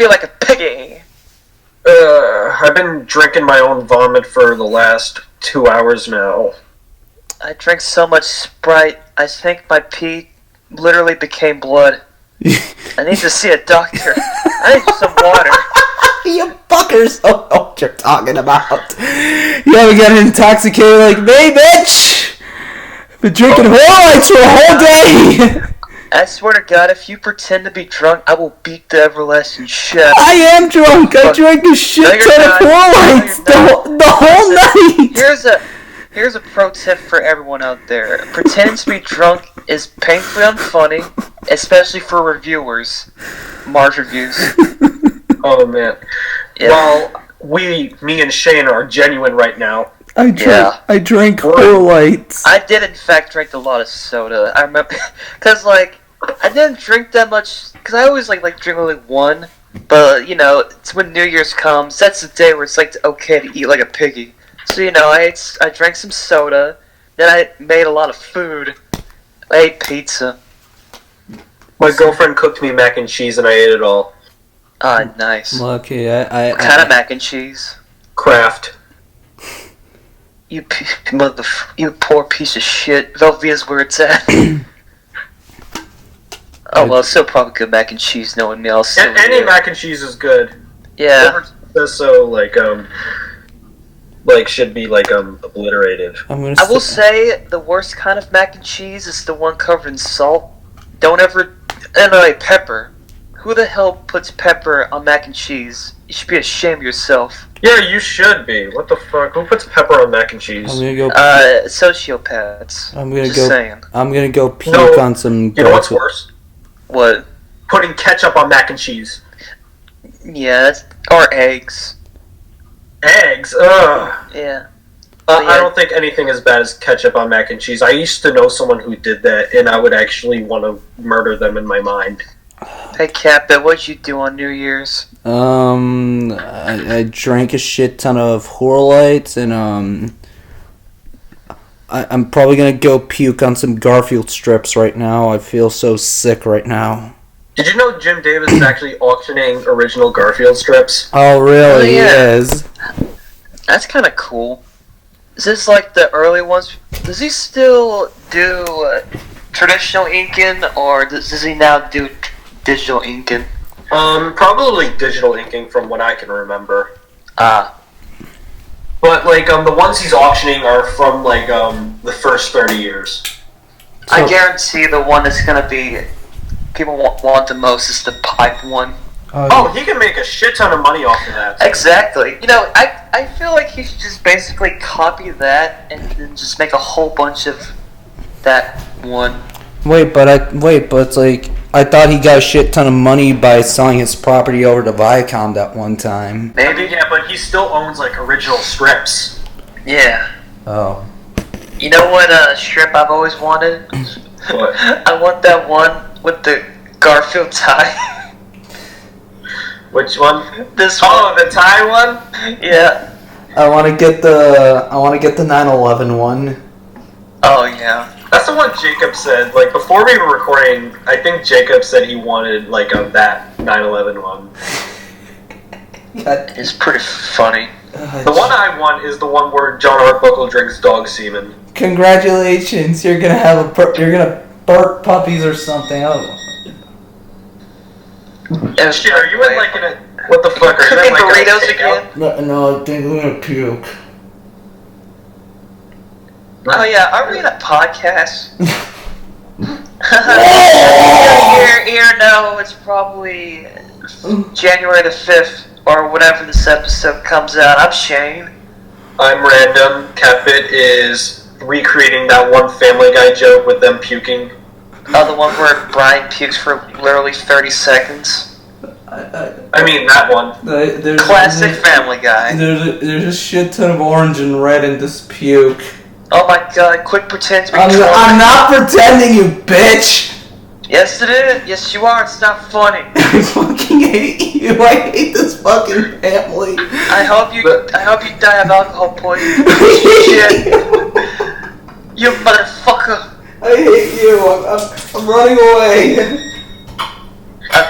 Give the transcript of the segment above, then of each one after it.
be like a piggy. I've been drinking my own vomit for the last 2 hours now. I drank so much Sprite, I think my pee literally became blood. I need to see a doctor. I need some water. You fuckers don't know what you're talking about. You haven't gotten intoxicated like me, bitch! Been drinking Horlights for a whole day! I swear to God, if you pretend to be drunk, I will beat the everlasting shit. I am drunk! I drank a shit ton of Horlights the whole night! Here's a pro tip for everyone out there. Pretending to be drunk is painfully unfunny, especially for reviewers. Mars reviews. Oh man. Yeah. Well, me and Shane are genuine right now. I drank Horlights. I did in fact drink a lot of soda. I remember, cause like I didn't drink that much, cause I always like drink only one. But you know, it's when New Year's comes. That's the day where it's like okay to eat like a piggy. So you know, I drank some soda. Then I made a lot of food. I ate pizza. My girlfriend cooked me mac and cheese, and I ate it all. Ah, nice. Lucky, What kind of mac and cheese? Kraft. You poor piece of shit. Velveeta's where it's at. Oh well, still probably good mac and cheese knowing me. Any mac and cheese is good. Yeah. So should be obliterated. I will say the worst kind of mac and cheese is the one covered in salt. Pepper. Who the hell puts pepper on mac and cheese? You should be ashamed of yourself. Yeah, you should be. What the fuck? Who puts pepper on mac and cheese? I'm gonna go. Sociopaths. I'm gonna go puke on some. You know what's worse? What? Putting ketchup on mac and cheese. Yeah, or eggs. Eggs? Ugh. Yeah. I don't think anything as bad as ketchup on mac and cheese. I used to know someone who did that, and I would actually want to murder them in my mind. Hey, CatBit, what'd you do on New Year's? I drank a shit ton of Horlights, and I'm probably gonna go puke on some Garfield strips right now. I feel so sick right now. Did you know Jim Davis is actually auctioning original Garfield strips? Oh, really? Yeah. He is. That's kind of cool. Is this like the early ones? Does he still do traditional inking, or does he now do digital inking? Probably digital inking from what I can remember. Ah. But the ones he's auctioning are from the first 30 years. So, I guarantee the one that's gonna be people want the most is the pipe one. He can make a shit ton of money off of that. Exactly. You know, I feel like he should just basically copy that and then just make a whole bunch of that one. Wait, but it's like I thought he got a shit ton of money by selling his property over to Viacom that one time. Maybe. Yeah, but he still owns original strips. Yeah. Oh. You know what strip I've always wanted? What? I want that one with the Garfield tie. Which one? This one. Oh, the tie one? Yeah. I want to get the 9/11 one. Oh yeah. That's the one Jacob said. Before we were recording, I think Jacob said he wanted that 9/11 one. It's pretty funny. The one I want is the one where John Arbuckle drinks dog semen. Congratulations! You're gonna birth puppies or something. Oh. Yeah, shit, are you in a... What the fuck? Are you in burritos again? No, I think I'm gonna puke. Oh yeah, are we in a podcast? No, it's probably January the 5th, or whenever this episode comes out. I'm Shane. I'm Random. CatBit is recreating that one Family Guy joke with them puking. Oh, the one where Brian pukes for literally 30 seconds. I mean that one. Classic Family Guy. There's a shit ton of orange and red in this puke. Oh my god, quit pretending to be drunk. I'm not pretending, you bitch! Yes it is. Yes you are. It's not funny. I fucking hate you. I hate this fucking family. I hope you die of alcohol poisoning. Shit. You motherfucker. I hate you. I'm running away.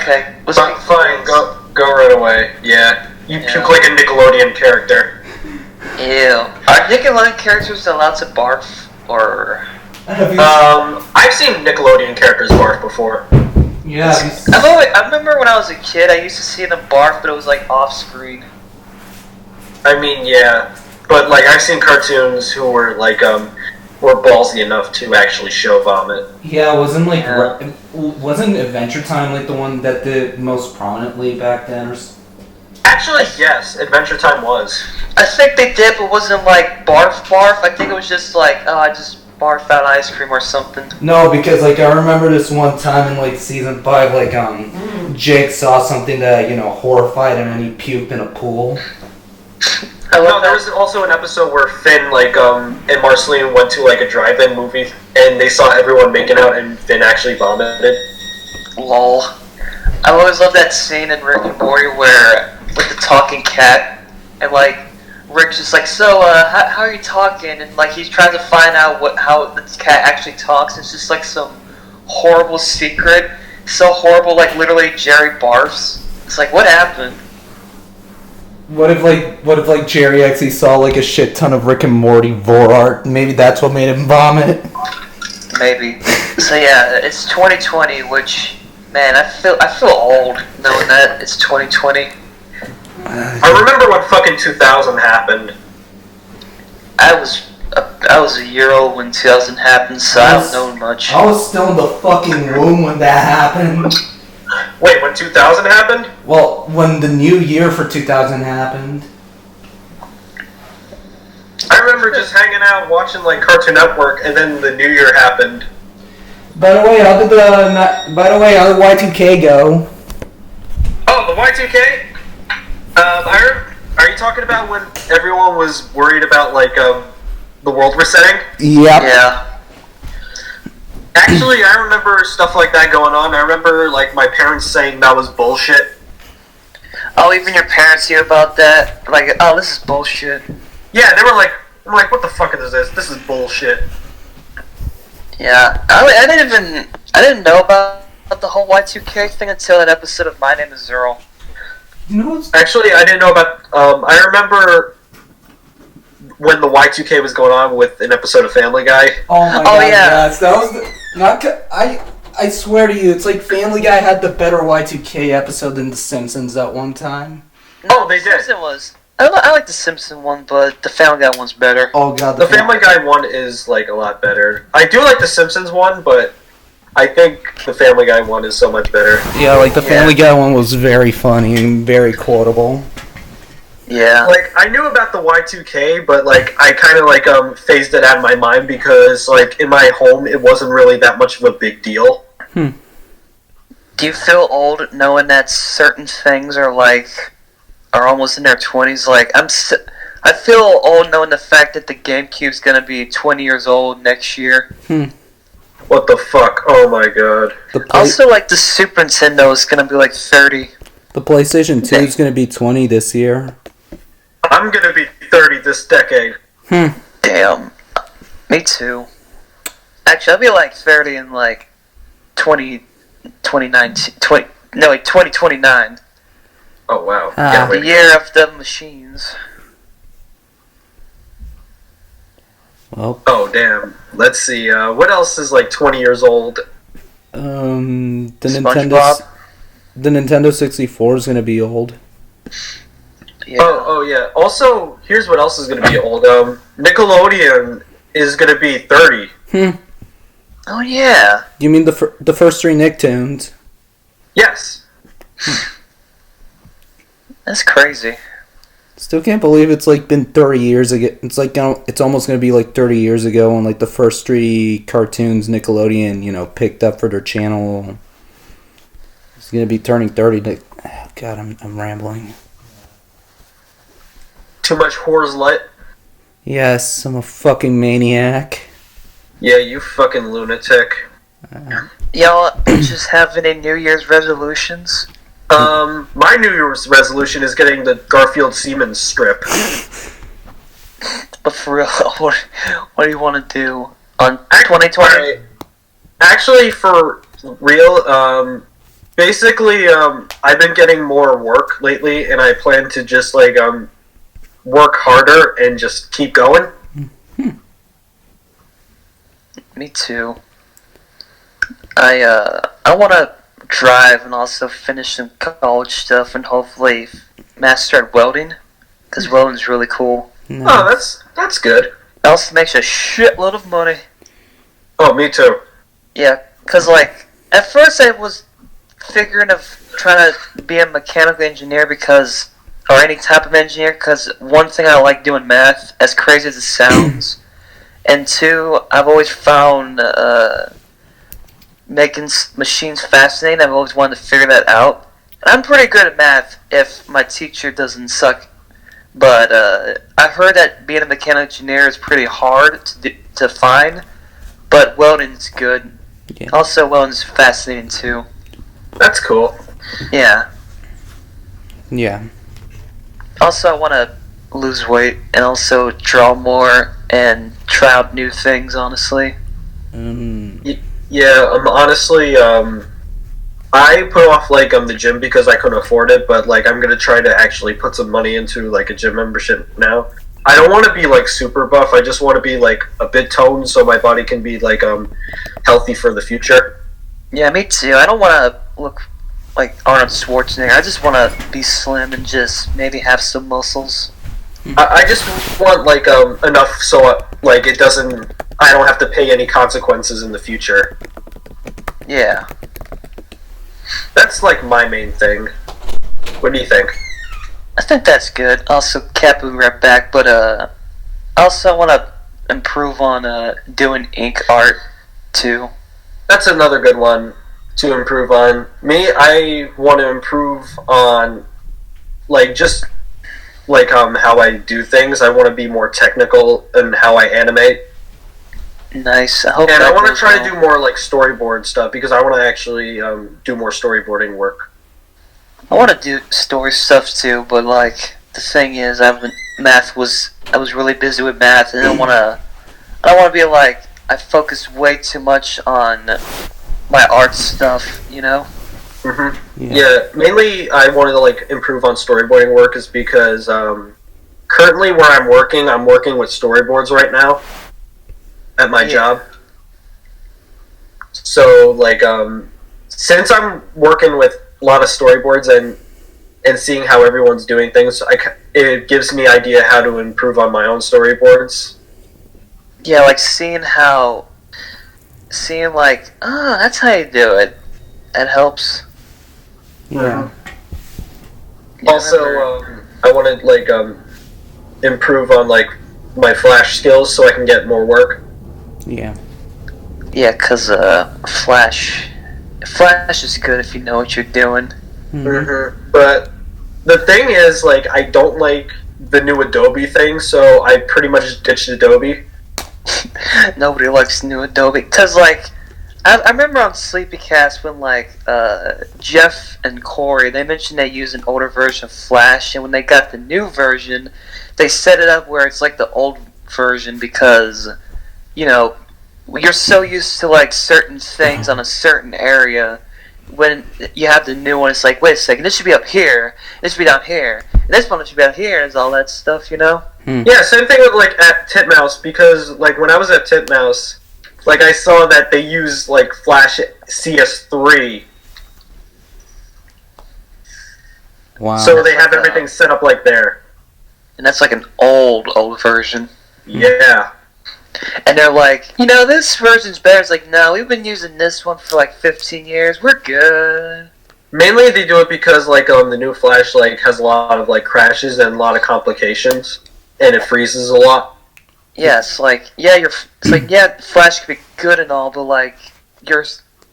Okay. Let's Fine, go. Go right away. Yeah. You puke like a Nickelodeon character. Ew. Are Nickelodeon characters allowed to barf? Or... I've seen Nickelodeon characters barf before. Yeah. I remember when I was a kid, I used to see them barf, but it was like off screen. I mean, yeah, but like I've seen cartoons who were like were ballsy enough to actually show vomit. Yeah, wasn't Adventure Time like the one that did most prominently back then? Actually, yes, Adventure Time was. I think they did, but it wasn't like barf. I think it was just like, oh, I just barf out ice cream or something. No, because like I remember this one time in like season 5, like Jake saw something that horrified him and he puked in a pool. No, there was also an episode where Finn, and Marceline went to, a drive-in movie, and they saw everyone making out, and Finn actually vomited. Lol. I always love that scene in Rick and Morty where, with the talking cat, and, Rick's just like, so, how are you talking? And, he's trying to find out how the cat actually talks. It's just, some horrible secret. So horrible, literally Jerry barfs. It's like, what happened? What if Jerry actually saw a shit ton of Rick and Morty vor art? Maybe that's what made him vomit. Maybe. So yeah, it's 2020, which, man, I feel old knowing that it's 2020. I remember when fucking 2000 happened. I was a year old when 2000 happened, so I don't know much. I was still in the fucking womb when that happened. Wait, when 2000 happened? Well, when the new year for 2000 happened. I remember just hanging out watching Cartoon Network, and then the new year happened. By the way, how did Y2K go? Oh, the Y2K? Are you talking about when everyone was worried about the world resetting? Yep. Yeah. Actually, I remember stuff like that going on. I remember my parents saying that was bullshit. Oh, even your parents hear about that? Oh, this is bullshit. Yeah, they were like, what the fuck is this? This is bullshit. Yeah, I didn't know about the whole Y2K thing until that episode of My Name Is Earl. Actually, I didn't know about. I remember when the Y2K was going on with an episode of Family Guy. Oh my god! Yeah, yes, that was I swear to you, it's like Family Guy had the better Y2K episode than The Simpsons at one time. No, they did. Simpson was. I like the Simpson one, but the Family Guy one's better. Oh god, the Family Guy one is a lot better. I do like the Simpsons one, but I think the Family Guy one is so much better. Yeah, the Family Guy one was very funny and very quotable. Yeah. I knew about the Y2K, but I kind of phased it out of my mind because in my home it wasn't really that much of a big deal. Do you feel old knowing that certain things are almost in their 20s? I feel old knowing the fact that the GameCube's gonna be 20 years old next year. What the fuck? Oh my god. Also, the Super Nintendo is gonna be 30. The PlayStation 2 is gonna be 20 this year. I'm gonna be 30 this decade. Damn. Me too. Actually, I'll be 30 in 2029. Oh wow. The year of the machines. Well. Oh damn. Let's see. What else is 20 years old? The SpongeBob. Nintendo 64 is gonna be old. Yeah. Oh yeah. Also, here's what else is gonna be old. Nickelodeon is gonna be 30. Oh yeah. You mean the first 3 Nicktoons? Yes. That's crazy. Still can't believe it's been 30 years ago. It's it's almost gonna be 30 years ago when the first 3 cartoons Nickelodeon picked up for their channel. It's gonna be turning 30. God, I'm rambling. Too much Coors Light. Yes, I'm a fucking maniac. Yeah, you fucking lunatic. Y'all just have any New Year's resolutions? My New Year's resolution is getting the Garfield Siemens strip. But for real, what do you want to do on 2020? Actually, for real, Basically, I've been getting more work lately, and I plan to just like work harder and just keep going. Me too. I want to drive and also finish some college stuff and hopefully master at welding, because welding's really cool. Nice. Oh, that's good. It also makes a shitload of money. Oh, me too. Yeah, because like at first I was figuring of trying to be a mechanical engineer because, or any type of engineer, because one thing I like doing math, as crazy as it sounds, and two, I've always found making machines fascinating. I've always wanted to figure that out. And I'm pretty good at math if my teacher doesn't suck. But I heard that being a mechanical engineer is pretty hard to find. But welding's good. Yeah. Also, welding's fascinating too. That's cool. Yeah. Yeah. Also, I want to lose weight and also draw more and try out new things, honestly. Yeah, honestly, I put off like the gym because I couldn't afford it, but like I'm gonna try to actually put some money into like a gym membership now. I don't want to be like super buff. I just want to be like a bit toned so my body can be like healthy for the future. Yeah, me too. I don't want to look like Arnold Schwarzenegger. I just want to be slim and just maybe have some muscles. I just want like enough so like it doesn't. I don't have to pay any consequences in the future. Yeah. That's like my main thing. What do you think? I think that's good. Also, Cap will be right back, but I also want to improve on doing ink art too. That's another good one to improve on. Me, I want to improve on like just like how I do things. I want to be more technical in how I animate. Nice. I hope. And that I want to goes try well. to do more like storyboard stuff because I want to actually do more storyboarding work. I want to do story stuff too, but like the thing is, I was really busy with math, and I don't want to be like I focus way too much on my art stuff, you know. Yeah, mainly I wanted to like improve on storyboarding work is because currently where I'm working with storyboards right now at my job. So like since I'm working with a lot of storyboards and seeing how everyone's doing things, it gives me idea how to improve on my own storyboards. Yeah, like seeing like, that's how you do it. That helps. Yeah. Also, I want to like improve on like my Flash skills so I can get more work. Yeah. Yeah, cause Flash is good if you know what you're doing. But the thing is, like, I don't like the new Adobe thing, so I pretty much ditched Adobe. Nobody likes new Adobe, cause like I remember on Sleepycast when like Jeff and Corey, they mentioned they used an older version of Flash, and when they got the new version, they set it up where it's like the old version because, you know, you're so used to like certain things on a certain area. When you have the new one, it's like, wait a second, this should be up here, this should be down here, and this one should be down here, and all that stuff, you know? Yeah, same thing with like at Titmouse, because like when I was at Titmouse, like I saw that they use like Flash CS3. Wow. So they have everything set up like there. And that's like an old version. Yeah. And they're like, you know, this version's better. It's like, no, we've been using this one for like 15 years. We're good. Mainly they do it because like the new Flash like has a lot of like crashes and a lot of complications, and it freezes a lot. Yeah, it's like, Flash could be good and all, but like your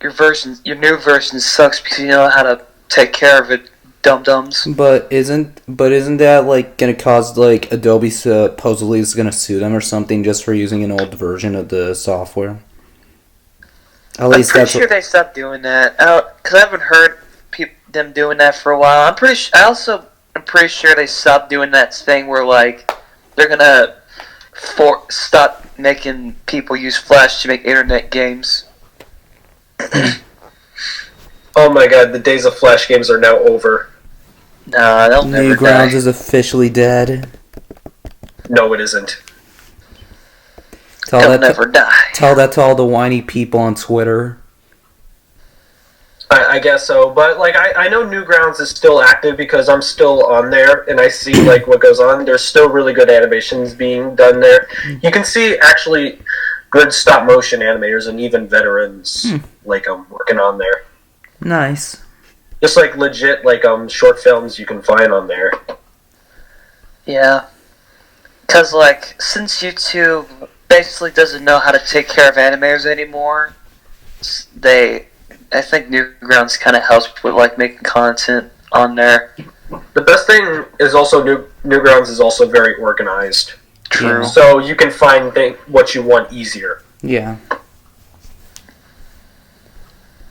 new version sucks because you know how to take care of it, dum-dums. But isn't that like gonna cause like Adobe supposedly is gonna sue them or something just for using an old version of the software? At least I'm pretty sure they stopped doing that. Because I haven't heard them doing that for a while. I'm pretty sure they stopped doing that thing where like they're gonna stop making people use Flash to make internet games. Oh my god, the days of Flash games are now over. Nah, they'll never Newgrounds die. is officially dead. No, it isn't. They'll never die. Tell that to all the whiny people on Twitter. I guess so, but like I know Newgrounds is still active because I'm still on there and I see like what goes on. There's still really good animations being done there. You can see actually good stop motion animators and even veterans like working on there. Nice. Just like legit like short films you can find on there. Yeah. Because, like, since YouTube basically doesn't know how to take care of animators anymore, I think Newgrounds kind of helps with, like, making content on there. The best thing is also Newgrounds is also very organized. True. So you can find what you want easier. Yeah.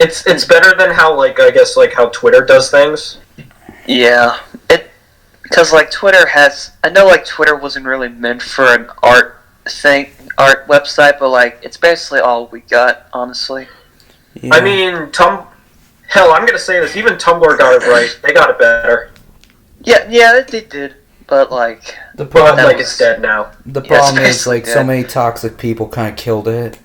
It's better than how like I guess like how Twitter does things. Yeah. Because, like, I know, like, Twitter wasn't really meant for an art website, but, like, it's basically all we got, honestly. Yeah. I mean, hell, I'm gonna say this. Even Tumblr got it right. They got it better. Yeah, they did. But, like... The But problem like it's dead now. The Yeah, problem it's is, like, basically so dead. many toxic people kind of killed it.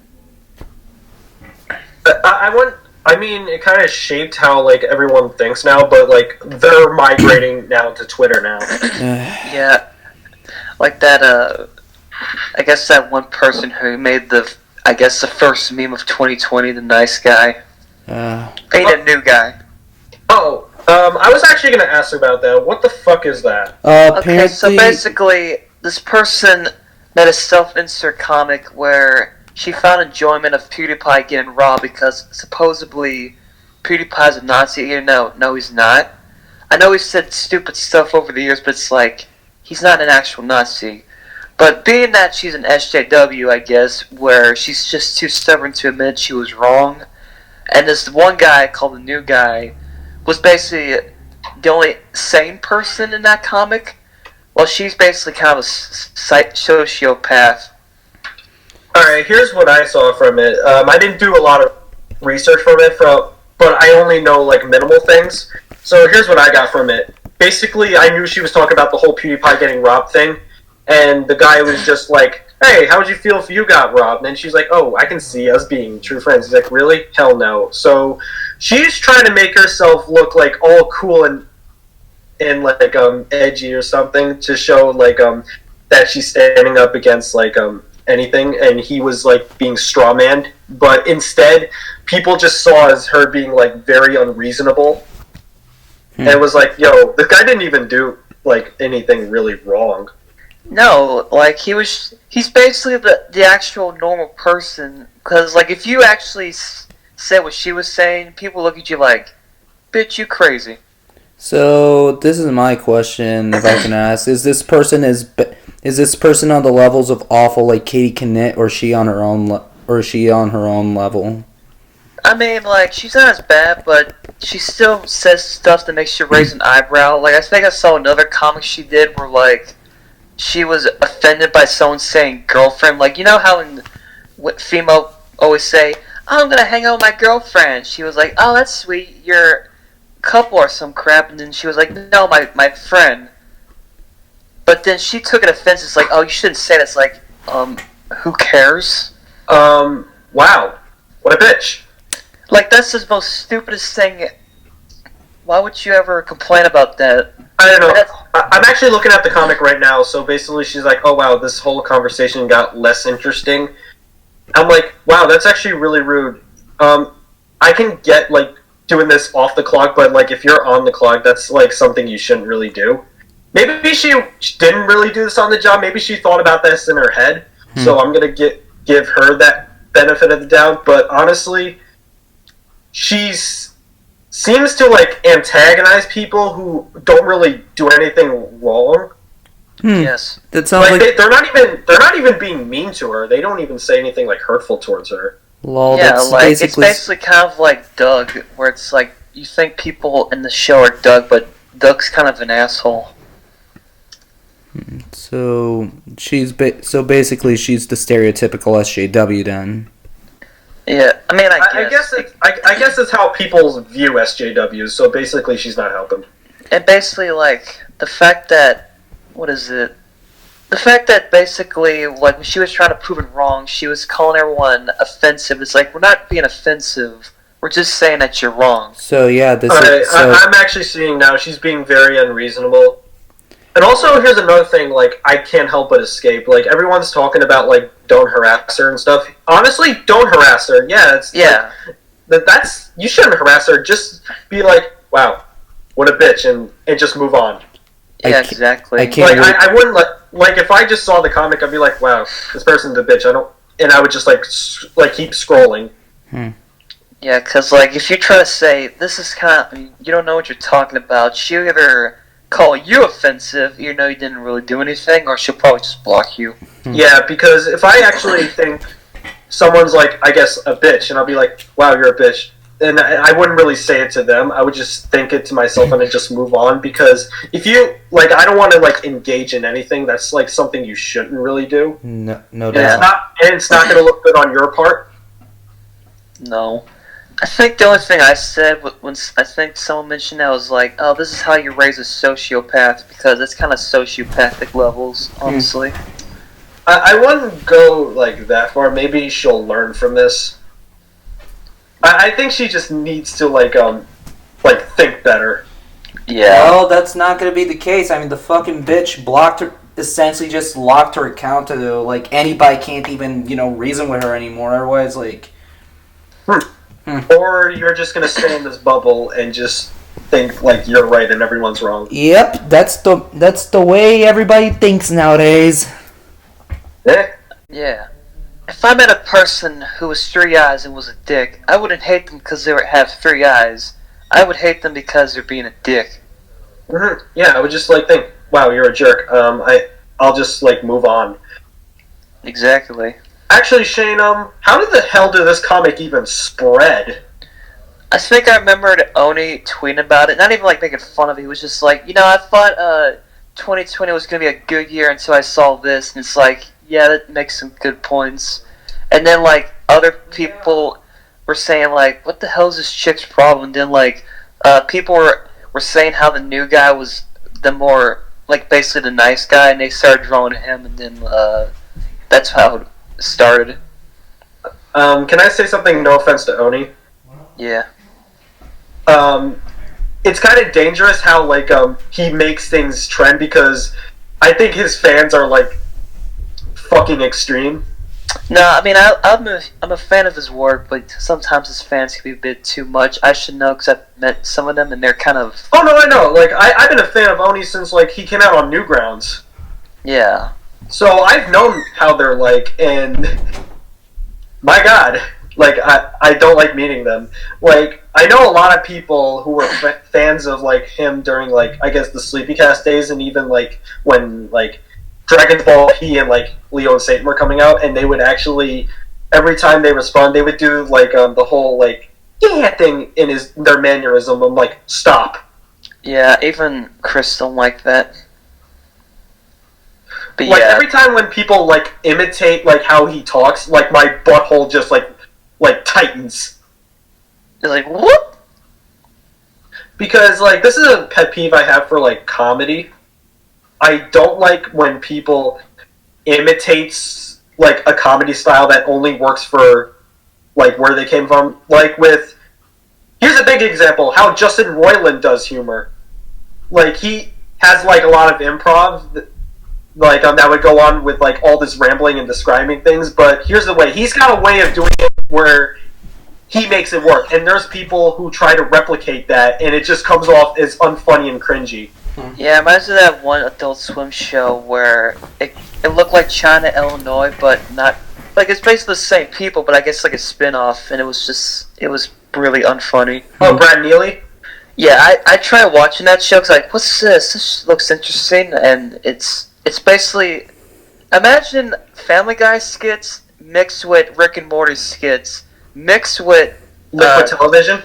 I mean, it kind of shaped how like everyone thinks now, but like they're migrating now to Twitter now. Yeah. Like that, I guess that one person who made the first meme of 2020, the nice guy. Ain't a new guy. Oh, I was actually gonna ask about that. What the fuck is that? Okay, so basically, this person made a self-insert comic where she found enjoyment of PewDiePie getting robbed because supposedly PewDiePie's a Nazi. No, he's not. I know he's said stupid stuff over the years, but it's like, he's not an actual Nazi. But being that she's an SJW, I guess, where she's just too stubborn to admit she was wrong, and this one guy called the new guy was basically the only sane person in that comic. Well, she's basically kind of a sociopath. Alright, here's what I saw from it. I didn't do a lot of research from it, but I only know like minimal things. So here's what I got from it. Basically, I knew she was talking about the whole PewDiePie getting robbed thing, and the guy was just like, hey, how would you feel if you got robbed? And then she's like, oh, I can see us being true friends. He's like, really? Hell no. So she's trying to make herself look like all cool and like edgy or something to show like that she's standing up against like anything, and he was like being strawmanned, but instead people just saw as her being like very unreasonable, and it was like, yo, this guy didn't even do like anything really wrong. No, like he's basically the actual normal person, because like if you actually said what she was saying, people look at you like, bitch, you crazy. So this is my question, if I can ask: Is this person on the levels of awful like Katie Kinnett, or is she on her own level? I mean, like, she's not as bad, but she still says stuff that makes you raise an eyebrow. Like, I think I saw another comic she did where like she was offended by someone saying girlfriend. Like, you know how what female always say, oh, I'm gonna hang out with my girlfriend. She was like, oh, that's sweet. You're couple or some crap, and then she was like, no, my friend. But then she took it offense. It's like, oh, you shouldn't say that. It's like, who cares? Wow, what a bitch. Like, that's the most stupidest thing. Why would you ever complain about that? I don't know. I'm actually looking at the comic right now, so basically she's like, oh wow, this whole conversation got less interesting. I'm like, wow, that's actually really rude. I can get like doing this off the clock, but like if you're on the clock, that's like something you shouldn't really do. Maybe she didn't really do this on the job. Maybe she thought about this in her head. So I'm gonna give her that benefit of the doubt. But honestly, seems to like antagonize people who don't really do anything wrong. Yes, that sounds like they're not even being mean to her. They don't even say anything like hurtful towards her. lol. yeah, That's like it's basically kind of like Doug, where it's like you think people in the show are Doug, but Doug's kind of an asshole. So basically she's the stereotypical SJW then. Yeah, I mean, I guess it's how people view SJWs. So basically, she's not helping. And basically, like, the fact that, what is it? The fact that basically, like, when she was trying to prove it wrong, she was calling everyone offensive. It's like, we're not being offensive. We're just saying that you're wrong. So yeah, I'm actually seeing now she's being very unreasonable. And also, here's another thing, like, I can't help but escape. Like, everyone's talking about, like, don't harass her and stuff. Honestly, don't harass her. Yeah, that's, you shouldn't harass her. Just be like, wow, what a bitch, and just move on. Yeah, exactly. I wouldn't, like, if I just saw the comic, I'd be like, wow, this person's a bitch. And I would just, like keep scrolling. Yeah, because, like, if you try to say, this is kind of, you don't know what you're talking about, she'll either call you offensive, even though you didn't really do anything, or she'll probably just block you. Yeah, because if I actually think someone's, like, I guess, a bitch, and I'll be like, wow, you're a bitch, and I wouldn't really say it to them. I would just think it to myself and then just move on, because if you, like, I don't want to, like, engage in anything that's, like, something you shouldn't really do. No doubt. It's not going to look good on your part. No. I think the only thing I said when I think someone mentioned that was like, oh, this is how you raise a sociopath, because it's kind of sociopathic levels, honestly. I wouldn't go, like, that far. Maybe she'll learn from this. I think she just needs to, like, think better. Yeah. Well, that's not going to be the case. I mean, the fucking bitch blocked her, essentially just locked her account to, like, anybody can't even, reason with her anymore. Otherwise, like... Or you're just gonna stay in this bubble and just think like you're right and everyone's wrong. Yep, that's the way everybody thinks nowadays. Yeah. If I met a person who was 3 eyes and was a dick, I wouldn't hate them because they have 3 eyes. I would hate them because they're being a dick. Mm-hmm. Yeah, I would just like think, wow, you're a jerk. I'll just like move on. Exactly. Actually, Shane, how did the hell did this comic even spread? I think I remembered Oni tweeting about it, not even like making fun of it. He was just like, I thought 2020 was going to be a good year until I saw this, and it's like, yeah, that makes some good points. And then like other people were saying like, what the hell is this chick's problem? And then like people were saying how the new guy was the more like basically the nice guy, and they started drawing him, and then that's how it started. Can I say something? No offense to Oni. Yeah. It's kind of dangerous how like he makes things trend, because I think his fans are like fucking extreme. No, I mean I'm a fan of his work, but sometimes his fans can be a bit too much. I should know because I've met some of them, and they're kind of. Oh no, I know. Like I've been a fan of Oni since like he came out on Newgrounds. Yeah. So I've known how they're like, and my God, like I don't like meeting them. Like I know a lot of people who were fans of like him during like I guess the Sleepycast days, and even like when like Dragon Ball P and like Leo and Satan were coming out, and they would actually every time they respond, they would do like the whole like yeah thing in their mannerism. I'm like, stop. Yeah, even Chris don't like that. But like yeah. Every time when people like imitate like how he talks, like my butthole just like tightens. It's like what? Because like this is a pet peeve I have for like comedy. I don't like when people imitates like a comedy style that only works for like where they came from. Like with here's a big example how Justin Roiland does humor. Like he has like a lot of improv. Like that would go on with like all this rambling and describing things, but here's the way. He's got a way of doing it where he makes it work, and there's people who try to replicate that, and it just comes off as unfunny and cringy. Yeah, it reminds me of that one Adult Swim show where it looked like China, Illinois, but not like it's basically the same people, but I guess like a spin-off, and it was really unfunny. Oh, Brad Neely? Yeah, I tried watching that show because like, what's this? This looks interesting, and it's basically imagine Family Guy skits mixed with Rick and Morty skits mixed with Liquid Television.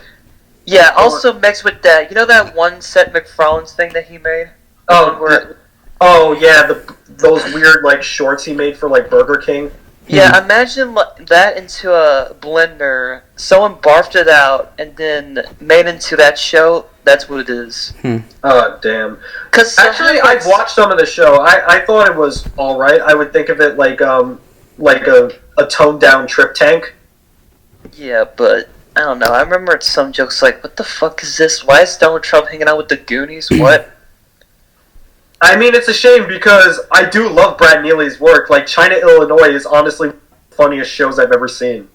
Yeah, also mixed with that. You know that one Seth MacFarlane's thing that he made? Oh, yeah, those weird like shorts he made for like Burger King. Yeah, imagine that into a blender. Someone barfed it out and then made into that show. That's what it is. Oh, damn. Cause Actually, I've watched some of the show. I thought it was alright. I would think of it like a toned down Trip Tank. Yeah, but I don't know. I remember some jokes like, "What the fuck is this? Why is Donald Trump hanging out with the Goonies? What?" I mean, it's a shame because I do love Brad Neely's work. Like, China, Illinois is honestly one of the funniest shows I've ever seen.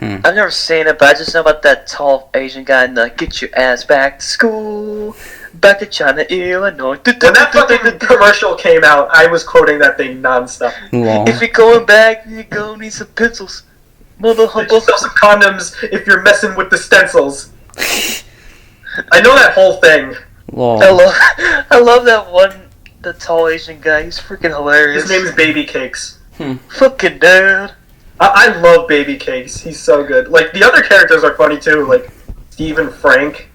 I've never seen it, but I just know about that tall Asian guy and the "Get your ass back to school, back to China, Illinois." When that fucking commercial came out, I was quoting that thing nonstop. If you're going back, you're gonna need some pencils. Mother humble. Some condoms if you're messing with the stencils. I know that whole thing. I love that one. The tall Asian guy. He's freaking hilarious. His name is Baby Cakes. Fucking dude. I love Baby Cakes. He's so good. Like, the other characters are funny too, like Steve and Frank.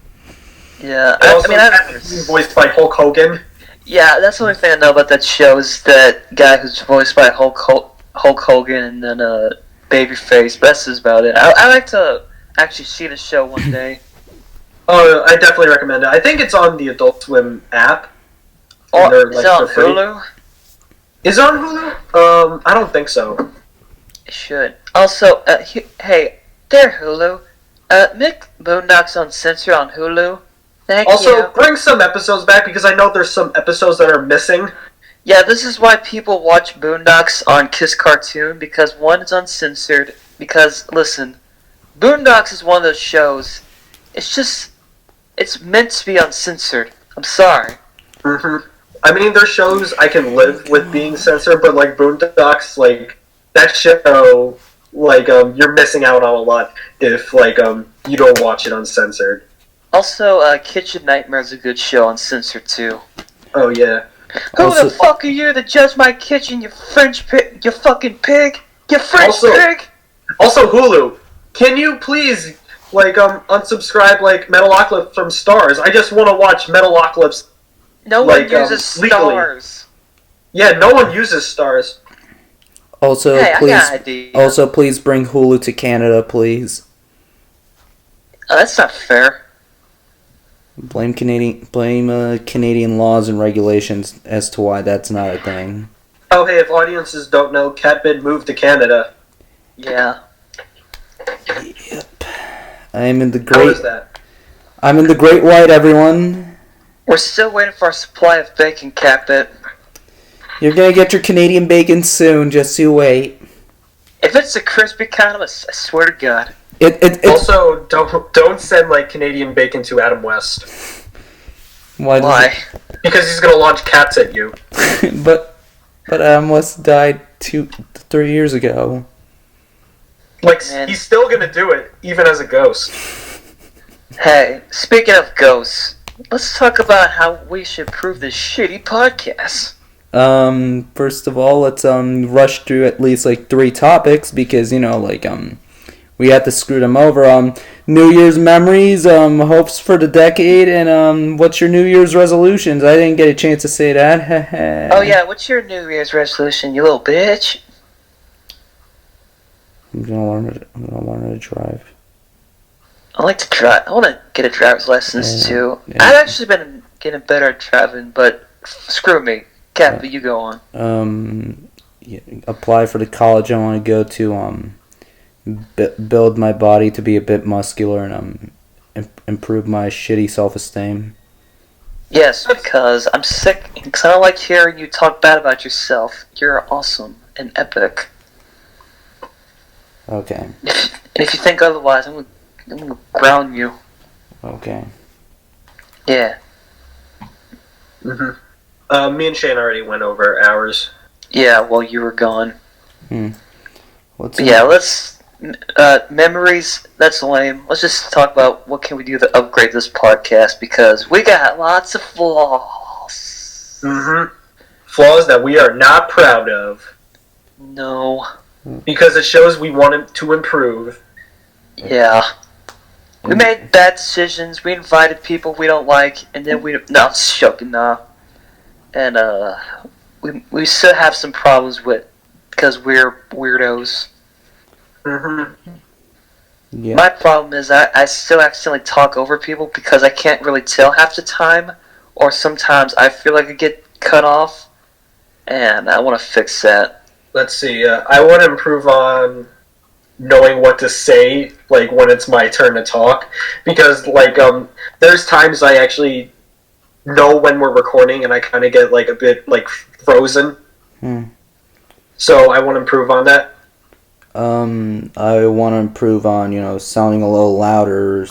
Yeah, I mean, he's voiced by Hulk Hogan. Yeah, that's the only thing I know about that show is that guy who's voiced by Hulk Hogan and then Babyface. That's about it. I like to actually see the show one day. Oh, I definitely recommend it. I think it's on the Adult Swim app. Or is it on Hulu? Is it on Hulu? I don't think so. It should. Also, hey, there, Hulu. Make Boondocks Uncensored on Hulu. Thank you. Also, bring some episodes back because I know there's some episodes that are missing. Yeah, this is why people watch Boondocks on Kiss Cartoon, because one is uncensored. Because, listen, Boondocks is one of those shows, it's meant to be uncensored. I'm sorry. I mean, there's shows I can live with being censored, but like Boondocks, like, that show, like, you're missing out on a lot if, like, you don't watch it uncensored. Also, Kitchen Nightmare is a good show uncensored, too. Oh, yeah. Who the fuck are you to judge my kitchen, you French pig, you fucking pig? You French pig? Also, Hulu, can you please, like, unsubscribe, like, Metalocalypse from Stars? I just want to watch Metalocalypse. No one uses Stars. Yeah, no one uses Stars. Also, please bring Hulu to Canada, please. That's not fair. Blame Canadian laws and regulations as to why that's not a thing. Oh, hey, if audiences don't know, CatBit moved to Canada. Yeah. Yep. I'm in the How is that? I'm in the Great White, everyone. We're still waiting for our supply of bacon, CatBit. You're gonna get your Canadian bacon soon, just you wait. If it's the crispy kind, I swear to God. Also, don't send, like, Canadian bacon to Adam West. Why? Because he's gonna launch cats at you. but Adam West died 3 years ago. Like, he's still gonna do it, even as a ghost. Hey, speaking of ghosts, let's talk about how we should improve this shitty podcast. First of all, let's rush through at least like 3 topics because we had to screw them over. New Year's memories, hopes for the decade, and what's your New Year's resolutions? I didn't get a chance to say that. Oh yeah, what's your New Year's resolution, you little bitch? I'm gonna learn to drive. I like to drive. I want to get a driver's license too. Yeah. I've actually been getting better at driving, but screw me. Cat, you go on. Apply for the college I want to go to. Build my body to be a bit muscular and improve my shitty self-esteem. Yes, because I'm sick. Because I don't like hearing you talk bad about yourself. You're awesome and epic. Okay. And if you think otherwise, I'm gonna ground you. Okay. Yeah. Me and Shane already went over ours. Yeah, while you were gone. Let's memories, that's lame. Let's just talk about what can we do to upgrade this podcast, because we got lots of flaws. Flaws that we are not proud of. No. Because it shows we want to improve. Yeah. We made bad decisions, we invited people we don't like, and then no, I'm joking, nah. And, we still have some problems with because we're weirdos. Mm-hmm. Yeah. My problem is I still accidentally talk over people because I can't really tell half the time, or sometimes I feel like I get cut off, and I want to fix that. Let's see. I want to improve on knowing what to say, like when it's my turn to talk, because like there's times I actually know when we're recording, and I kind of get like a bit like frozen. So I want to improve on that. I want to improve on, sounding a little louder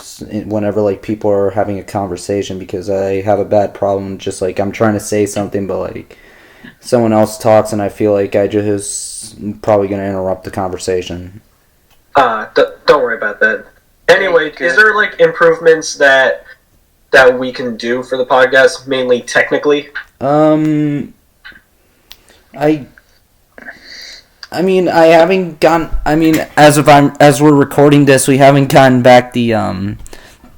whenever, like, people are having a conversation, because I have a bad problem, just, like, I'm trying to say something, but, like, someone else talks, and I feel like I just probably going to interrupt the conversation. Don't worry about that. Anyway, is there, like, improvements that we can do for the podcast, mainly technically? I mean, I haven't gotten. I mean, as we're recording this, we haven't gotten back the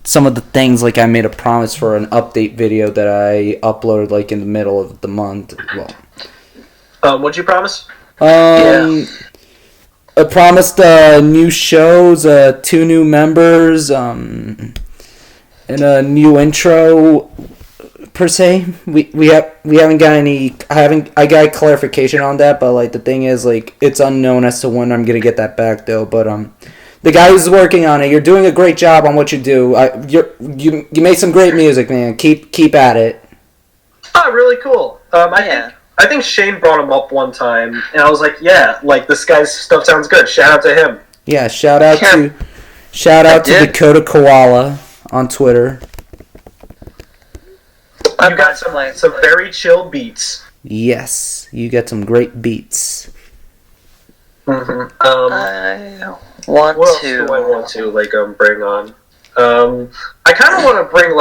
some of the things. Like, I made a promise for an update video that I uploaded like in the middle of the month. Well, What'd you promise? I promised new shows, 2 new members, and a new intro. Per se, we haven't got any. I got clarification on that, but like the thing is, like, it's unknown as to when I'm gonna get that back though. But the guy who's working on it, you're doing a great job on what you do. You make some great music, man. Keep at it. Oh, really cool. I think Shane brought him up one time, and I was like, yeah, like this guy's stuff sounds good. Shout out to him. Yeah, shout out to Dakota Koala on Twitter. You got some very chill beats. Yes, you get some great beats. Mm-hmm. I want what to. else do I want to bring on? I kind of want to bring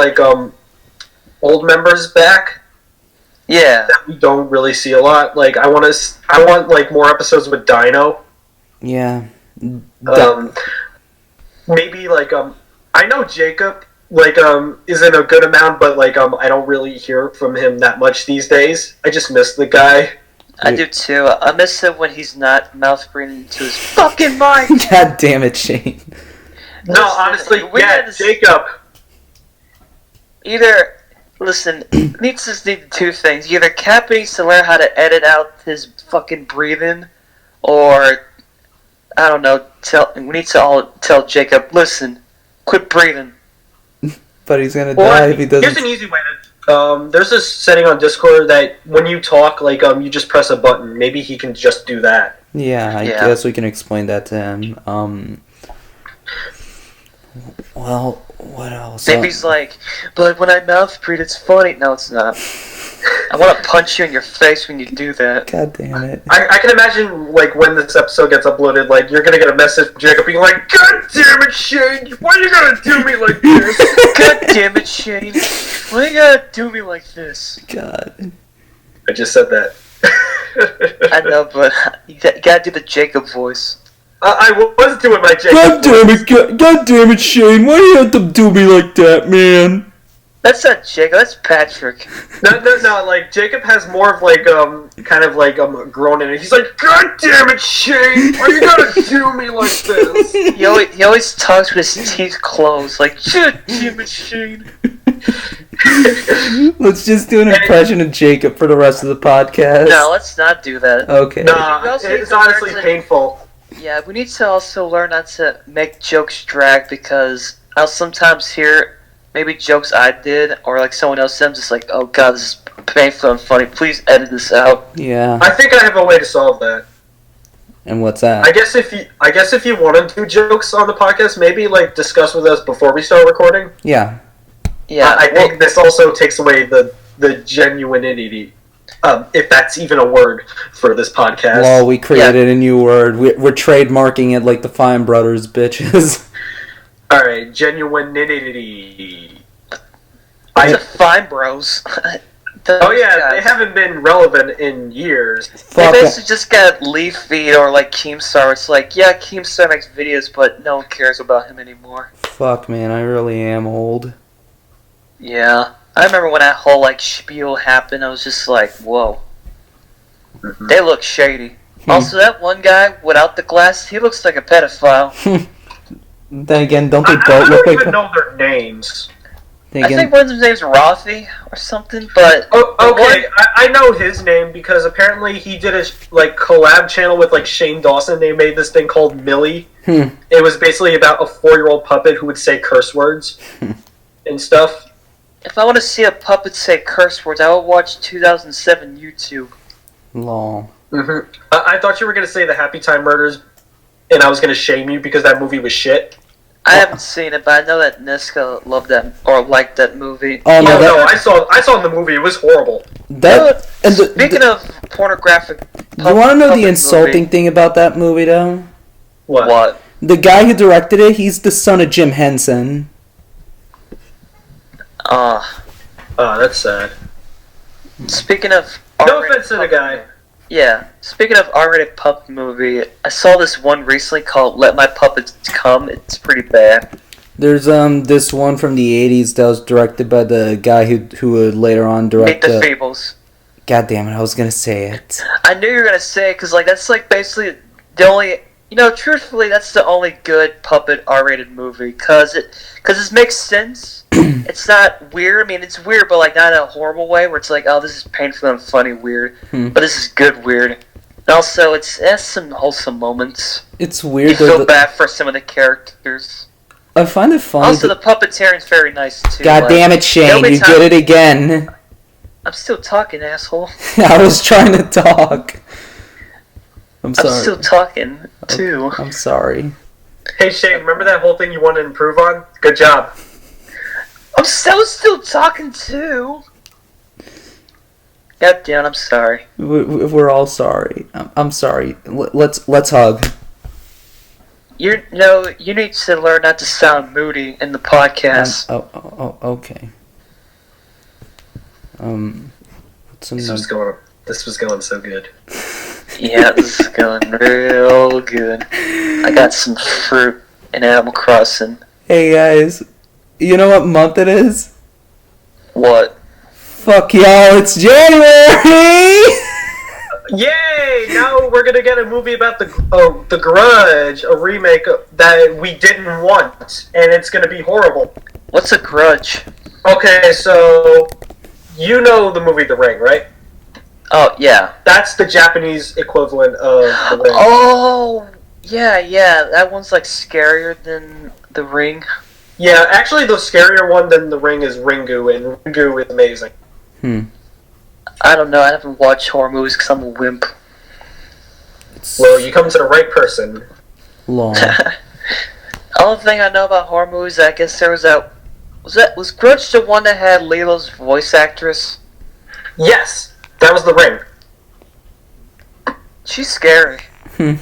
old members back. Yeah. That we don't really see a lot. Like I want more episodes with Dino. Yeah. Maybe I know Jacob isn't a good amount, but I don't really hear from him that much these days. I just miss the guy. I do too. I miss him when he's not mouth breathing into his fucking mic. God damn it, Shane. No, honestly, Jacob. Listen, needs to do 2 things. Either Cap needs to learn how to edit out his fucking breathing, or I don't know. We need to all tell Jacob, listen, quit breathing. But he's gonna die if he doesn't. Here's an easy way to. There's this setting on Discord that when you talk, you just press a button. Maybe he can just do that. Yeah, I guess we can explain that to him. Well, what else? Maybe he's like, but when I mouth breathe, it's funny. No, it's not. I want to punch you in your face when you do that. God damn it. I can imagine, when this episode gets uploaded, you're going to get a message from Jacob being like, God damn it, Shane! Why are you going to do me like this? God damn it, Shane! Why you gotta do me like this? God. I just said that. I know, but you gotta do the Jacob voice. I was doing my Jacob voice. God damn it, Shane! Why do you have to do me like that, man? That's not Jacob, that's Patrick. No, Jacob has more of groaning, and he's like, God damn it, Shane! Why you gotta do me like this? He always talks with his teeth closed, like, God damn it, Shane. Let's just do an impression of Jacob for the rest of the podcast. No, let's not do that. Okay. Nah, it's honestly painful. Yeah, we need to also learn not to make jokes drag, because I'll sometimes hear maybe jokes I did, or someone else said, I'm just like, oh god, this is painful and funny, please edit this out. Yeah. I think I have a way to solve that. And what's that? I guess if you want to do jokes on the podcast, maybe discuss with us before we start recording. Yeah. Yeah. I think this also takes away the genuinity, if that's even a word for this podcast. Well, we created a new word. We're trademarking it like the Fine Brothers, bitches. Alright, genuinity. It's a Fine Bros. They haven't been relevant in years. They basically just got Leaf Feed or Keemstar. It's Keemstar makes videos, but no one cares about him anymore. Fuck, man, I really am old. Yeah. I remember when that whole spiel happened, I was just like, whoa. Mm-hmm. They look shady. Also, that one guy without the glasses, he looks like a pedophile. Then again, don't they I both don't look like? even know their names. Then I again, think one of his name's Rafi or something, but... Oh, okay, I know his name because apparently he did a collab channel with Shane Dawson. They made this thing called Millie. It was basically about a 4-year-old puppet who would say curse words and stuff. If I want to see a puppet say curse words, I will watch 2007 YouTube. lol. I thought you were going to say the Happy Time Murders, and I was going to shame you because that movie was shit. I haven't seen it, but I know that Niska loved that or liked that movie. Oh no, I saw the movie. It was horrible. Speaking of pornographic, you want to know the puppet insulting movie, thing about that movie, though? What? The guy who directed it, he's the son of Jim Henson. Oh, that's sad. Speaking of No offense to the guy. Yeah, speaking of R-rated puppet movie, I saw this one recently called "Let My Puppets Come." It's pretty bad. There's this one from the 80s that was directed by the guy who would later on direct Meet the Feebles. God damn it, I was gonna say it. I knew you were gonna say it because that's basically the only. Truthfully, that's the only good puppet R-rated movie because it makes sense. It's not weird. I mean, it's weird, but not in a horrible way where it's oh, this is painful and funny weird. But this is good weird. And also, it has some wholesome moments. It's weird. You feel bad for some of the characters. I find it funny. Also, the puppeteering's very nice too. God damn it, Shane! You did it again. I'm still talking, asshole. I was trying to talk. I'm sorry. I'm still talking too. I'm sorry. Hey Shane, remember that whole thing you wanted to improve on? Good job. I was still talking too. God damn, I'm sorry. We're all sorry. I'm sorry. Let's hug. You need to learn not to sound moody in the podcast. Okay. This was going so good. Yeah, this is going real good. I got some fruit in Animal Crossing. Hey guys, you know what month it is? What? Fuck y'all, it's January! Yay! Now we're gonna get a movie about the Grudge, a remake that we didn't want, and it's gonna be horrible. What's a grudge? Okay, so you know the movie The Ring, right? Oh yeah. That's the Japanese equivalent of The Ring. Oh yeah. That one's scarier than The Ring. Yeah, actually, the scarier one than The Ring is Ringu, and Ringu is amazing. I don't know. I haven't watched horror movies because I'm a wimp. Well, you come to the right person. Long. Only thing I know about horror movies, I guess there was was Grudge the one that had Lilo's voice actress? Yes, that was The Ring. She's scary. I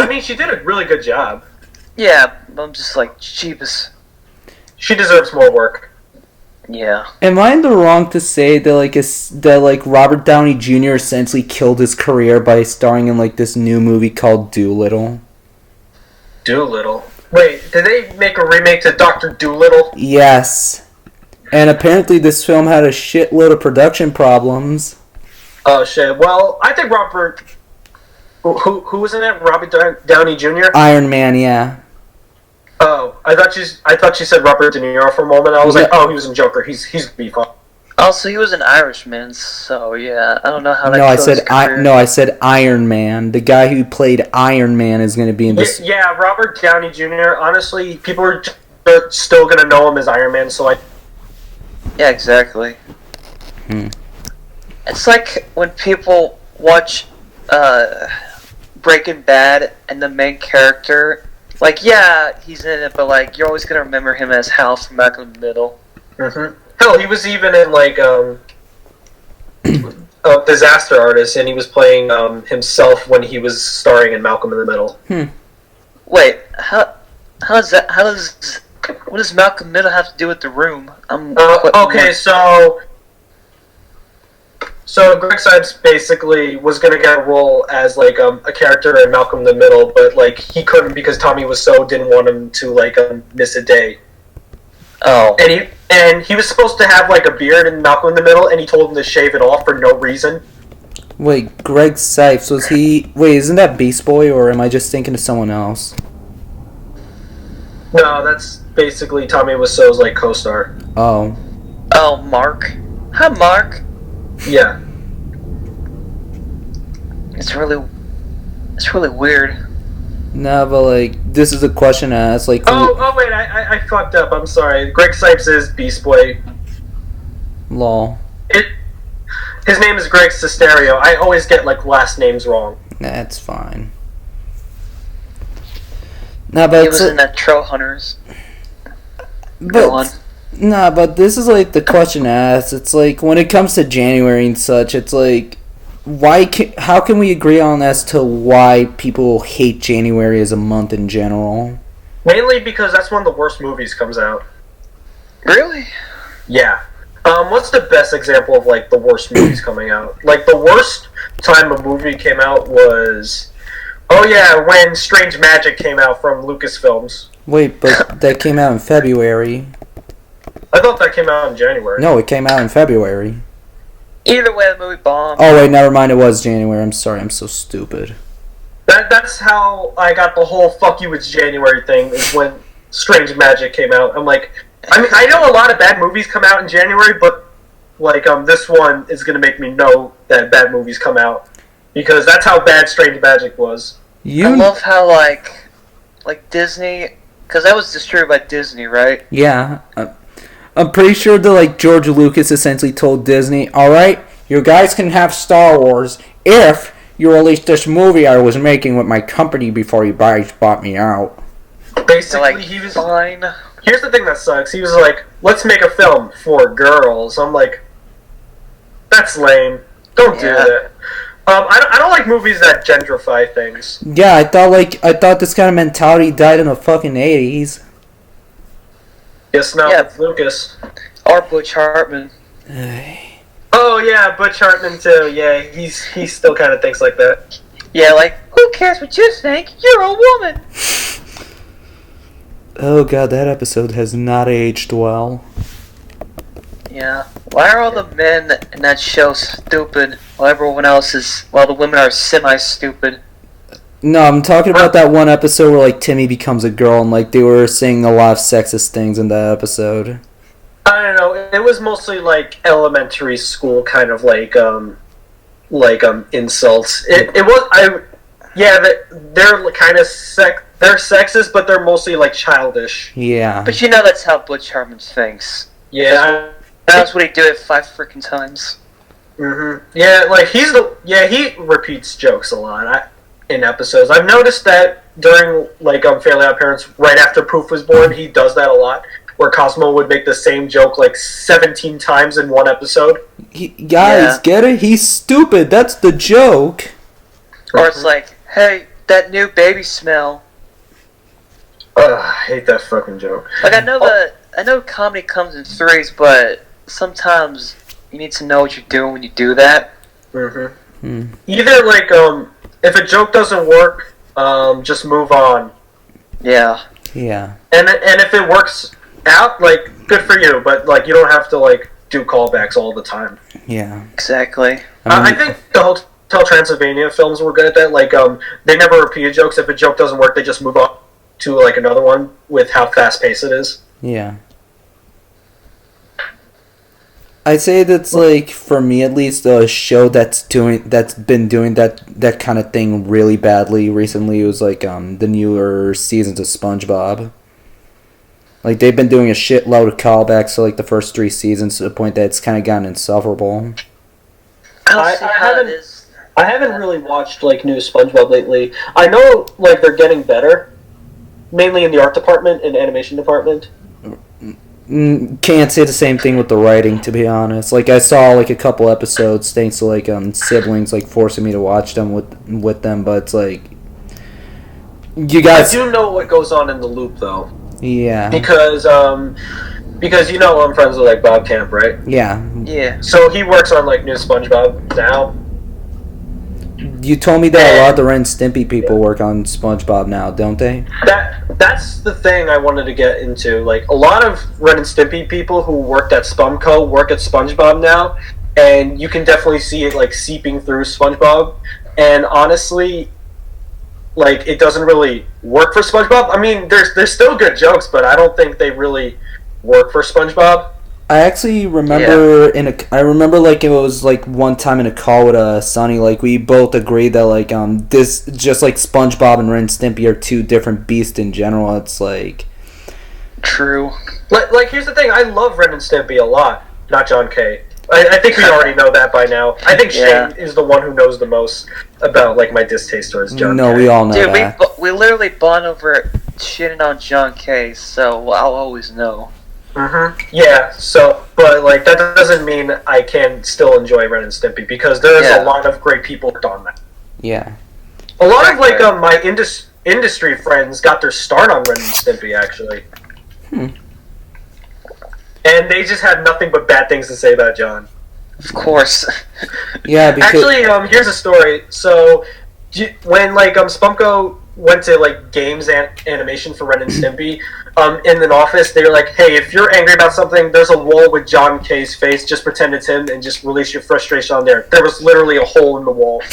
mean, she did a really good job. Yeah, I'm just Jeebus. She deserves more work. Yeah. Am I in the wrong to say that Robert Downey Jr. essentially killed his career by starring in this new movie called Doolittle? Doolittle? Wait, did they make a remake to Dr. Doolittle? Yes. And apparently this film had a shitload of production problems. Oh shit. Well, I think Robert... Who was in it? Robert Downey Jr.? Iron Man, yeah. Oh, I thought you said Robert De Niro for a moment. I was oh, he was in Joker. He's gonna be fun. Also, he was an Irishman, so yeah, I don't know how that No, I said Iron Man. The guy who played Iron Man is going to be in this. Yeah, Robert Downey Jr. Honestly, people are still gonna know him as Iron Man. So Yeah, exactly. It's like when people watch Breaking Bad and the main character. Yeah, he's in it, but you're always gonna remember him as Hal from Malcolm in the Middle. Hell, he was even in Disaster Artist, and he was playing himself when he was starring in Malcolm in the Middle. Wait, what does Malcolm in the Middle have to do with The Room? Okay, so Greg Sipes basically was gonna get a role as a character in Malcolm in the Middle, but he couldn't because Tommy Wiseau didn't want him to miss a day. Oh. And he was supposed to have a beard in Malcolm in the Middle, and he told him to shave it off for no reason. Wait, Greg Sipes, was he... Wait, isn't that Beast Boy, or am I just thinking of someone else? No, that's basically Tommy Wiseau's like co-star. Oh. Oh, Mark. Hi, Mark. Yeah. It's really weird. No, but like, this is a question I asked, like... Oh wait, I fucked up. I'm sorry. Greg Sipes is Beast Boy. Lol. His name is Greg Sesterio. I always get like last names wrong. That's fine. No, but He was in that Troll Hunters. Go on. Nah, but this is like the question I asked. It's like, when it comes to January and such, it's like, how can we agree on as to why people hate January as a month in general? Mainly because that's when the worst movies comes out. Really? Yeah. What's the best example of like the worst movies coming out? Like the worst time a movie came out was, when Strange Magic came out from Lucasfilms. Wait, but that came out in February. I thought that came out in January. No, it came out in February. Either way, the movie bombed. Oh wait, never mind. It was January. I'm sorry. I'm so stupid. That's how I got the whole "fuck you, it's January" thing. Is when Strange Magic came out. I'm like, I mean, I know a lot of bad movies come out in January, but like, this one is gonna make me know that bad movies come out because that's how bad Strange Magic was. I love how like Disney, because that was distributed by Disney, right? Yeah. I'm pretty sure that like George Lucas essentially told Disney, "Alright, you guys can have Star Wars if you release this movie I was making with my company before you guys bought me out." Basically, like, he was fine. Here's the thing that sucks. He was like, "Let's make a film for girls." I'm like, that's lame. Don't do that. I don't like movies that gentrify things. Yeah, I thought this kind of mentality died in the fucking 80s. Yes, not Yeah. with Lucas. Or Butch Hartman. Oh yeah, Butch Hartman too. Yeah, he still kind of thinks like that. Yeah, like, who cares what you think? You're a woman. Oh god, that episode has not aged well. Yeah. Why are all the men in that show stupid while the women are semi-stupid? No, I'm talking about that one episode where like Timmy becomes a girl and like they were saying a lot of sexist things in that episode. I don't know. It was mostly like elementary school kind of like insults. It was they're kind of they're sexist, but they're mostly like childish. Yeah. But you know that's how Butch Hartman thinks. Yeah. That's what he did it 5 freaking times. Mhm. Yeah, like he repeats jokes a lot in episodes. I've noticed that during like Fairly Odd Parents, right after Poof was born, he does that a lot. Where Cosmo would make the same joke like 17 times in one episode. Guys, get it? He's stupid. That's the joke. Or it's like, hey, that new baby smell. I hate that fucking joke. Like I know comedy comes in threes, but sometimes you need to know what you're doing when you do that. Mm-hmm. Either like if a joke doesn't work, just move on. Yeah. Yeah. And if it works out, like, good for you, but like you don't have to like do callbacks all the time. Yeah. Exactly. I think the Hotel Transylvania films were good at that. Like they never repeated jokes. If a joke doesn't work, they just move on to like another one with how fast paced it is. Yeah. I'd say that's like, for me at least, a show that's been doing that kind of thing really badly recently was like the newer seasons of SpongeBob. Like they've been doing a shitload of callbacks to like the first 3 seasons to the point that it's kind of gotten insufferable. I haven't really watched like new SpongeBob lately. I know like they're getting better, mainly in the art department and animation department. Can't say the same thing with the writing, to be honest. Like I saw like a couple episodes thanks to like siblings like forcing me to watch them with them, but it's like you guys. I do know what goes on in the loop though. Yeah. Because you know I'm friends with like Bob Camp, right? Yeah. Yeah. So he works on like new SpongeBob now. You told me that a lot of the Ren and Stimpy people work on SpongeBob now, don't they? That's the thing I wanted to get into. Like a lot of Ren and Stimpy people who worked at Spumco work at SpongeBob now, and you can definitely see it like seeping through SpongeBob. And honestly, like it doesn't really work for SpongeBob. I mean, there's still good jokes, but I don't think they really work for SpongeBob. I actually remember I remember like it was like one time in a call with Sonny, like we both agreed that like this just like SpongeBob and Ren and Stimpy are two different beasts in general. It's like True. Like here's the thing, I love Ren and Stimpy a lot, not John K. I think we already know that by now. I think Shane is the one who knows the most about like my distaste towards John K. No, we all know that. Dude, we literally bond over shitting on John K, so I'll always know. Yeah, so, but like that doesn't mean I can still enjoy Ren and Stimpy, because there's a lot of great people on that. Yeah. A lot of like my industry friends got their start on Ren and Stimpy, actually. And they just had nothing but bad things to say about John. Of course. Yeah, because... Actually, here's a story. So, when like Spunko went to like games animation for Ren and Stimpy, in an office, they were like, "Hey, if you're angry about something, there's a wall with John K's face. Just pretend it's him and just release your frustration on there." There was literally a hole in the wall.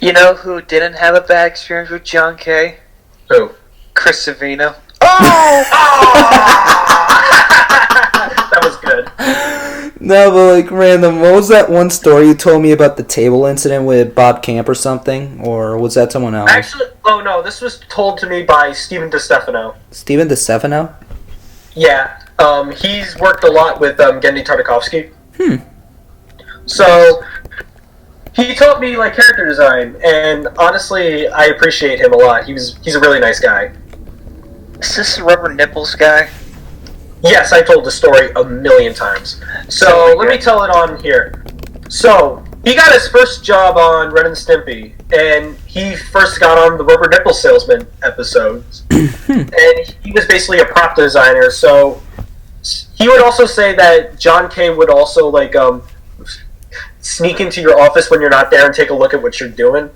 You know who didn't have a bad experience with John K? Who? Chris Savino. Oh! That was good. No, but like random. What was that one story you told me about the table incident with Bob Camp or something, or was that someone else? Actually, oh no, this was told to me by Steven DeStefano. Steven DeStefano? Yeah, he's worked a lot with Gendy Tartakovsky. So he taught me like character design, and honestly, I appreciate him a lot. He's a really nice guy. Is this the Rubber Nipples guy? Yes, I told the story a million times. So let me tell it on here. So he got his first job on Ren and Stimpy, and he first got on the Rubber Nipple Salesman episodes. And he was basically a prop designer. So he would also say that John K would also like sneak into your office when you're not there and take a look at what you're doing.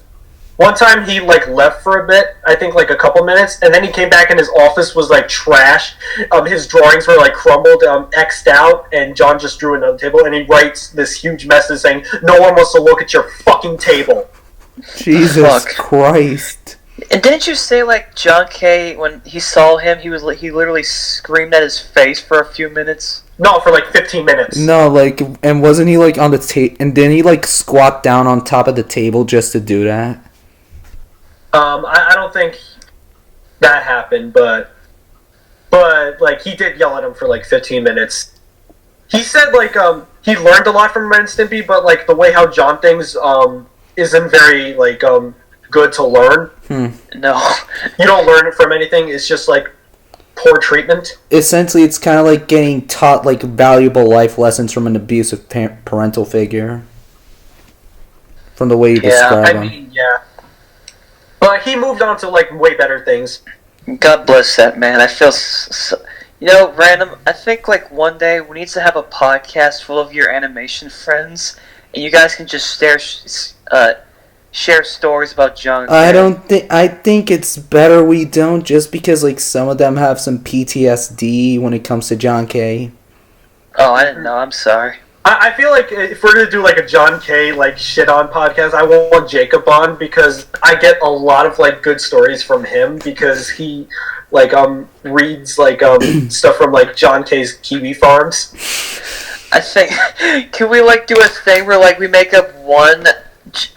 One time he like left for a bit, I think like a couple minutes, and then he came back and his office was like trash. His drawings were like crumbled, X'd out, and John just drew another table, and he writes this huge message saying, "No one wants to look at your fucking table." Jesus Christ. And didn't you say like John K, when he saw him, he literally screamed at his face for a few minutes? No, for like 15 minutes. No, like, and wasn't he like on the table, and didn't he like squat down on top of the table just to do that? I don't think that happened, but like he did yell at him for like 15 minutes. He said like he learned a lot from Ren and Stimpy, but like the way how John thinks isn't very like good to learn. No, you don't learn it from anything. It's just like poor treatment. Essentially, it's kind of like getting taught like valuable life lessons from an abusive parental figure. From the way you describe him. I mean, yeah. But he moved on to like way better things. God bless that man. I feel random. I think like one day we need to have a podcast full of your animation friends, and you guys can just share stories about John K. I think it's better we don't, just because like some of them have some PTSD when it comes to John K. Oh, I didn't know. I'm sorry. I feel like if we're gonna do like a John K like shit on podcast, I want Jacob on, because I get a lot of like good stories from him, because he like reads like stuff from like John K's Kiwi Farms. I think can we like do a thing where like we make up one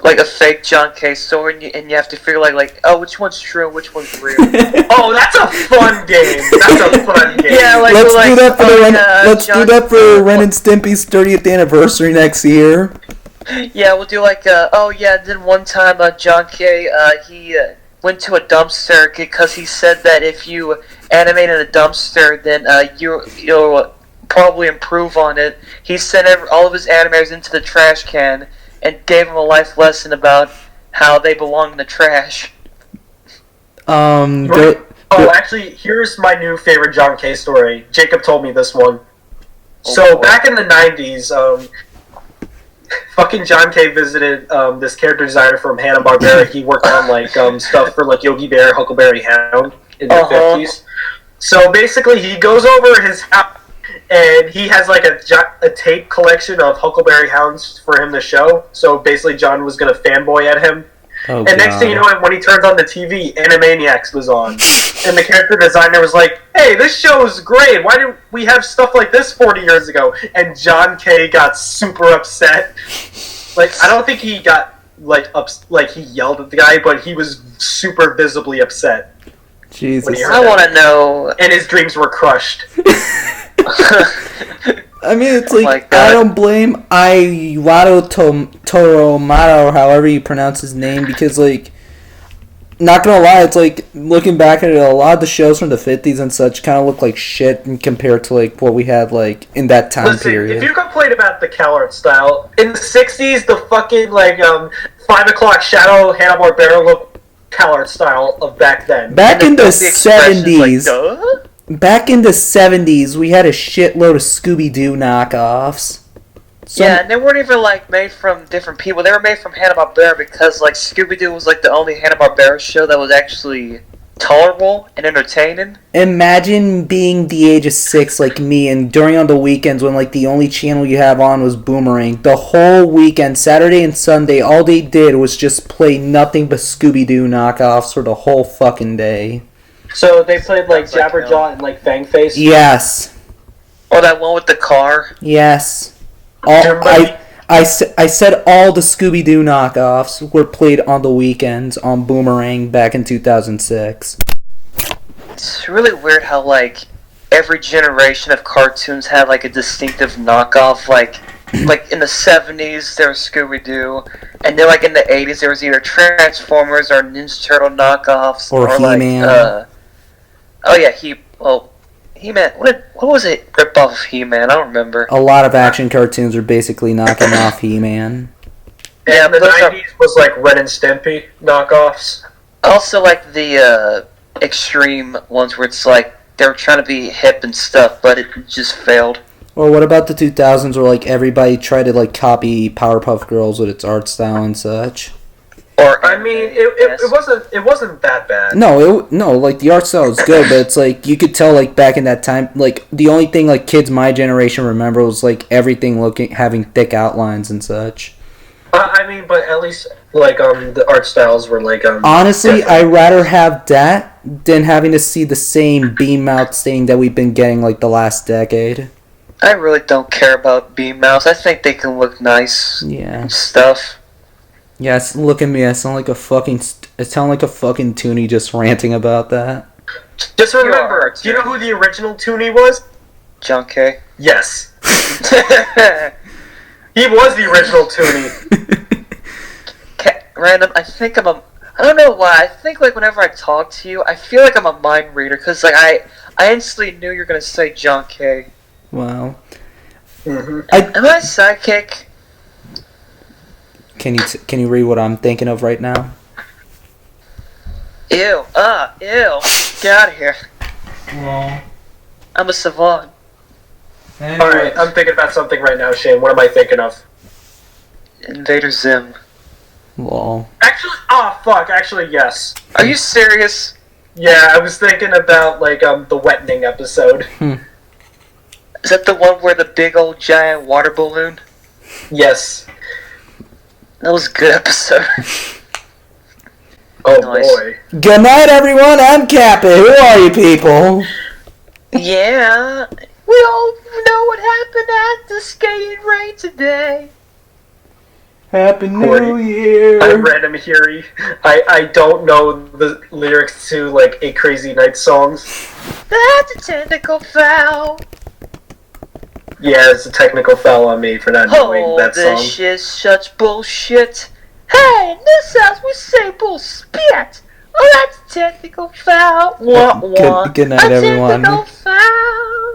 like a fake John K story, and you have to figure like oh, which one's true and which one's real. Oh, that's a fun game. That's a fun game. Yeah, like let's do that for let's do that for Ren and Stimpy's 30th anniversary next year. Yeah, we'll do like then one time John K he went to a dumpster because he said that if you animate in a dumpster, then you'll probably improve on it. He sent all of his animators into the trash can and gave them a life lesson about how they belong in the trash. Actually, here's my new favorite John K story. Jacob told me this one. Back in the 90s, fucking John K visited this character designer from Hanna-Barbera. He worked on like stuff for like Yogi Bear, Huckleberry Hound in the 50s. So basically, he goes over his house, and he has like a tape collection of Huckleberry Hounds for him to show. So basically, John was gonna fanboy at him. Oh, and next thing you know, when he turns on the TV, Animaniacs was on, and the character designer was like, "Hey, this show is great. Why didn't we have stuff like this 40 years ago?" And John K got super upset. Like, I don't think he got he yelled at the guy, but he was super visibly upset. Jesus. I want to know. And his dreams were crushed. I mean, it's like, I don't blame Iwado Toromato, or however you pronounce his name, because, like, not gonna lie, it's like, looking back at it, a lot of the shows from the 50s and such kind of look like shit compared to, like, what we had, like, in that time period. If you complain about the CalArt style, in the 60s, the fucking, 5 o'clock shadow Hanna-Barbera look CalArt style of back then. Back in the 70s... Back in the 70s, we had a shitload of Scooby-Doo knockoffs. Yeah, and they weren't even, made from different people. They were made from Hanna-Barbera because, Scooby-Doo was, the only Hanna-Barbera show that was actually tolerable and entertaining. Imagine being the age of 6 like me, and during on the weekends when, the only channel you have on was Boomerang. The whole weekend, Saturday and Sunday, all they did was just play nothing but Scooby-Doo knockoffs for the whole fucking day. So they played Jabberjaw and Fangface? Yes. Oh, that one with the car? Yes. I said all the Scooby-Doo knockoffs were played on the weekends on Boomerang back in 2006. It's really weird how, every generation of cartoons had, a distinctive knockoff. Like, in the 70s, there was Scooby-Doo, and then, in the 80s, there was either Transformers or Ninja Turtle knockoffs. Or He-Man. He-Man. What was it? Rip off of He-Man? I don't remember. A lot of action cartoons are basically knocking off He-Man. And the 90s was Ren and Stimpy knockoffs. Also, the extreme ones where it's they were trying to be hip and stuff, but it just failed. Or what about the 2000s where everybody tried to copy Powerpuff Girls with its art style and such? Or it wasn't that bad. No, the art style was good, but it's you could tell back in that time, the only thing kids my generation remember was everything having thick outlines and such. But at least the art styles were honestly, different. I'd rather have that than having to see the same beam mouse thing that we've been getting the last decade. I really don't care about Beam Mouse. I think they can look nice. Yeah. And stuff. Yes, look at me. I sound like a fucking Toonie just ranting about that. Just remember, do you know who the original Toonie was? John K. Yes. He was the original Toonie. Random, I don't know why. I think whenever I talk to you, I feel like I'm a mind reader because I instantly knew you were gonna say John K. Wow. Mm-hmm. Am I a sidekick? Can you read what I'm thinking of right now? Ew. Ew. Get out of here. Well. I'm a savant. Alright, I'm thinking about something right now, Shane. What am I thinking of? Invader Zim. Lol. Actually, yes. Are you serious? Yeah, I was thinking about, the wetting episode. Is that the one where the big old giant water balloon? Yes. That was a good episode. Oh Nice. boy. Good night, everyone. I'm CatBit. Who are you people? Yeah. We all know what happened at the skating rink today. Happy New Year. I'm Random Hiri. I don't know the lyrics to, A Crazy Night songs. That's a technical foul. Yeah, it's a technical foul on me for not knowing that song. This shit's such bullshit. Hey, in this house we say bullspit. Oh, that's a technical foul. Wah, wah. Good night, everyone. A technical foul.